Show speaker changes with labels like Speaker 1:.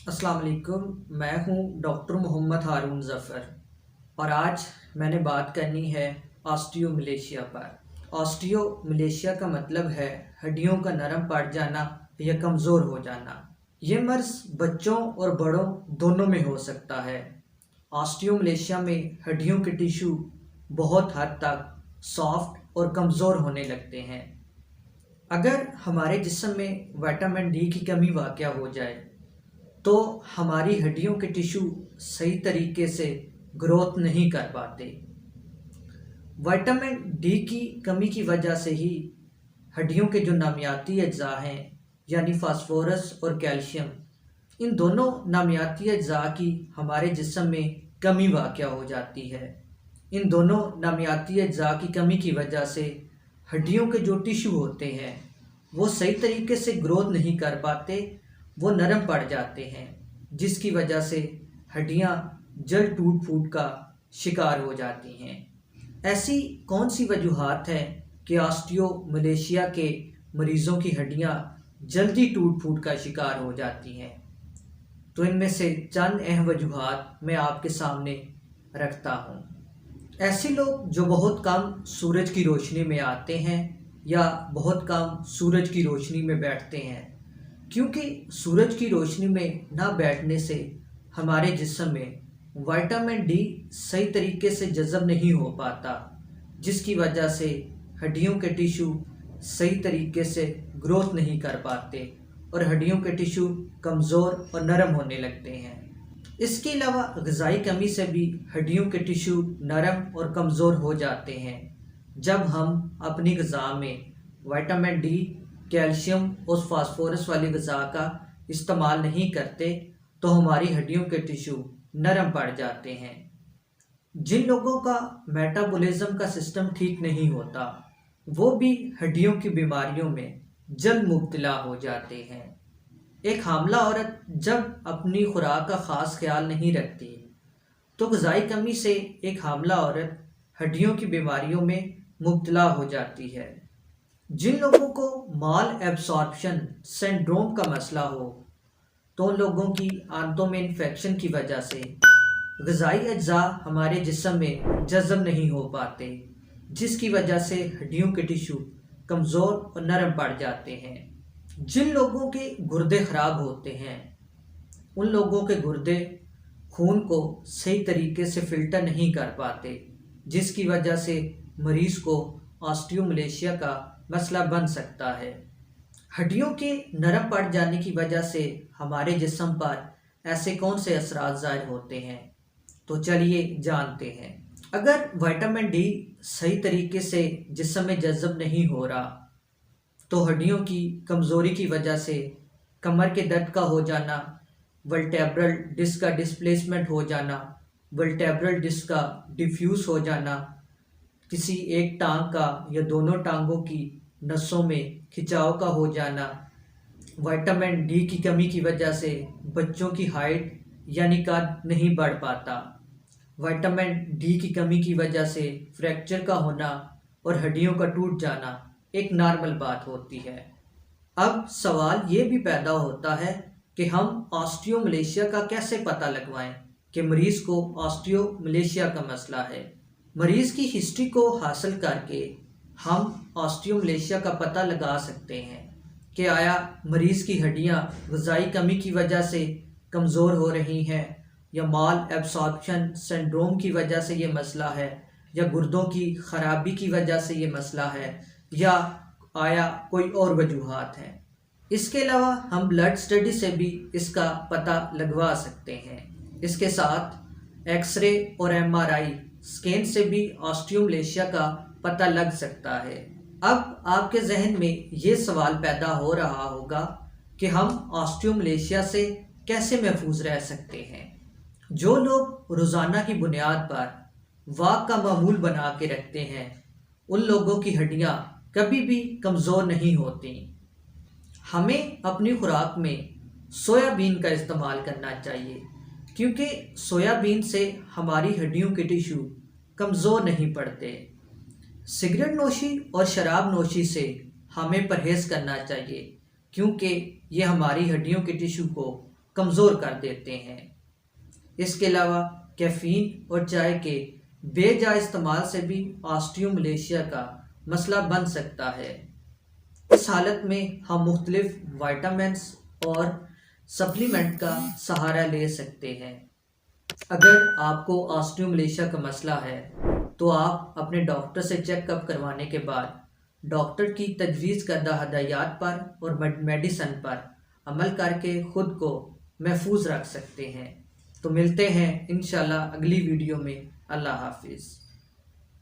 Speaker 1: अस्सलाम वालेकुम। मैं हूं डॉक्टर मोहम्मद हारून ज़फ़र और आज मैंने बात करनी है ऑस्टियोमलेशिया पर। ऑस्टियोमलेशिया का मतलब है हड्डियों का नरम पड़ जाना या कमज़ोर हो जाना। ये मर्ज़ बच्चों और बड़ों दोनों में हो सकता है। ऑस्टियोमलेशिया में हड्डियों के टिश्यू बहुत हद तक सॉफ्ट और कमज़ोर होने लगते हैं। अगर हमारे जिस्म में विटामिन डी की कमी वाक़या हो जाए तो हमारी हड्डियों के टिश्यू सही तरीके से ग्रोथ नहीं कर पाते। विटामिन डी की कमी की वजह से ही हड्डियों के जो नामियाती अज्जा हैं यानी फास्फोरस और कैल्शियम, इन दोनों नामियाती अज्जा की हमारे जिस्म में कमी वाक़या हो जाती है। इन दोनों नामियाती अज्जा की कमी की वजह से हड्डियों के जो टिश्यू होते हैं वो सही तरीके से ग्रोथ नहीं कर पाते, वो नरम पड़ जाते हैं, जिसकी वजह से हड्डियां जल्द टूट फूट का शिकार हो जाती हैं। ऐसी कौन सी वजूहात हैं कि ऑस्टियोमलेशिया के मरीज़ों की हड्डियां जल्दी टूट फूट का शिकार हो जाती हैं? तो इनमें से चंद अहम वजूहात मैं आपके सामने रखता हूँ। ऐसे लोग जो बहुत कम सूरज की रोशनी में आते हैं या बहुत कम सूरज की रोशनी में बैठते हैं, क्योंकि सूरज की रोशनी में ना बैठने से हमारे जिस्म में विटामिन डी सही तरीके से जज़ब नहीं हो पाता, जिसकी वजह से हड्डियों के टिश्यू सही तरीके से ग्रोथ नहीं कर पाते और हड्डियों के टिश्यू कमज़ोर और नरम होने लगते हैं। इसके अलावा ग़िज़ाई कमी से भी हड्डियों के टिश्यू नरम और कमज़ोर हो जाते हैं। जब हम अपनी ग़िज़ा में विटामिन डी, कैल्शियम और फास्फोरस वाली ग़िज़ा का इस्तेमाल नहीं करते तो हमारी हड्डियों के टिश्यू नरम पड़ जाते हैं। जिन लोगों का मेटाबॉलिज्म का सिस्टम ठीक नहीं होता वो भी हड्डियों की बीमारियों में जल्द मुब्तला हो जाते हैं। एक हामला औरत जब अपनी खुराक का ख़ास ख्याल नहीं रखती तो ग़िज़ाई कमी से एक हामला औरत हड्डियों की बीमारियों में मुब्तला हो जाती है। जिन लोगों को माल एब्सॉर्प्शन सिंड्रोम का मसला हो तो उन लोगों की आंतों में इन्फेक्शन की वजह से ग़िज़ाई अज्जा हमारे जिस्म में जज़ब नहीं हो पाते, जिसकी वजह से हड्डियों के टिश्यू कमज़ोर और नरम पड़ जाते हैं। जिन लोगों के गुर्दे ख़राब होते हैं उन लोगों के गुर्दे खून को सही तरीके से फ़िल्टर नहीं कर पाते, जिसकी वजह से मरीज़ को ऑस्टियोमलेशिया का मसला बन सकता है। हड्डियों के नरम पड़ जाने की वजह से हमारे जिस्म पर ऐसे कौन से असरात ज़ाहिर होते हैं, तो चलिए जानते हैं। अगर विटामिन डी सही तरीके से जिस्म में जज़ब नहीं हो रहा तो हड्डियों की कमज़ोरी की वजह से कमर के दर्द का हो जाना, वर्टेब्रल डिस्क का डिस्प्लेसमेंट हो जाना, वर्टेब्रल डिस्क का डिफ्यूज़ हो जाना, किसी एक टांग का या दोनों टांगों की नसों में खिंचाव का हो जाना, विटामिन डी की कमी की वजह से बच्चों की हाइट यानी कद नहीं बढ़ पाता, विटामिन डी की कमी की वजह से फ्रैक्चर का होना और हड्डियों का टूट जाना एक नॉर्मल बात होती है। अब सवाल ये भी पैदा होता है कि हम ऑस्टियोमलेशिया का कैसे पता लगवाएं कि मरीज़ को ऑस्टियोमलेशिया का मसला है। मरीज़ की हिस्ट्री को हासिल करके हम ऑस्टियोमलेशिया का पता लगा सकते हैं कि आया मरीज़ की हड्डियां ग़िज़ाई कमी की वजह से कमज़ोर हो रही हैं या माल एब्सॉर्प्शन सिंड्रोम की वजह से ये मसला है या गुर्दों की ख़राबी की वजह से ये मसला है या आया कोई और वजूहात हैं। इसके अलावा हम ब्लड स्टडी से भी इसका पता लगवा सकते हैं। इसके साथ एक्सरे और एमआरआई स्कैन से भी ऑस्टियोमलेशिया का पता लग सकता है। अब आपके जहन में ये सवाल पैदा हो रहा होगा कि हम ऑस्टियोमलेशिया से कैसे महफूज रह सकते हैं। जो लोग रोज़ाना की बुनियाद पर वॉक का मामूल बना के रखते हैं उन लोगों की हड्डियां कभी भी कमज़ोर नहीं होती। हमें अपनी खुराक में सोयाबीन का इस्तेमाल करना चाहिए, क्योंकि सोयाबीन से हमारी हड्डियों के टिश्यू कमज़ोर नहीं पड़ते। सिगरेट नोशी और शराब नोशी से हमें परहेज़ करना चाहिए, क्योंकि ये हमारी हड्डियों के टिश्यू को کمزور کر دیتے ہیں۔ اس کے علاوہ کیفین اور چائے کے بے جا استعمال سے بھی آسٹیوملیشیا کا مسئلہ بن سکتا ہے۔ اس حالت میں ہم مختلف وائٹامنس اور سپلیمنٹ کا سہارا لے سکتے ہیں۔ اگر آپ کو آسٹیوملیشیا کا مسئلہ ہے تو آپ اپنے ڈاکٹر سے چیک اپ کروانے کے بعد ڈاکٹر کی تجویز کردہ ہدایات پر اور میڈیسن پر عمل کر کے خود کو محفوظ رکھ سکتے ہیں۔ تو ملتے ہیں انشاءاللہ اگلی ویڈیو میں۔ اللہ حافظ۔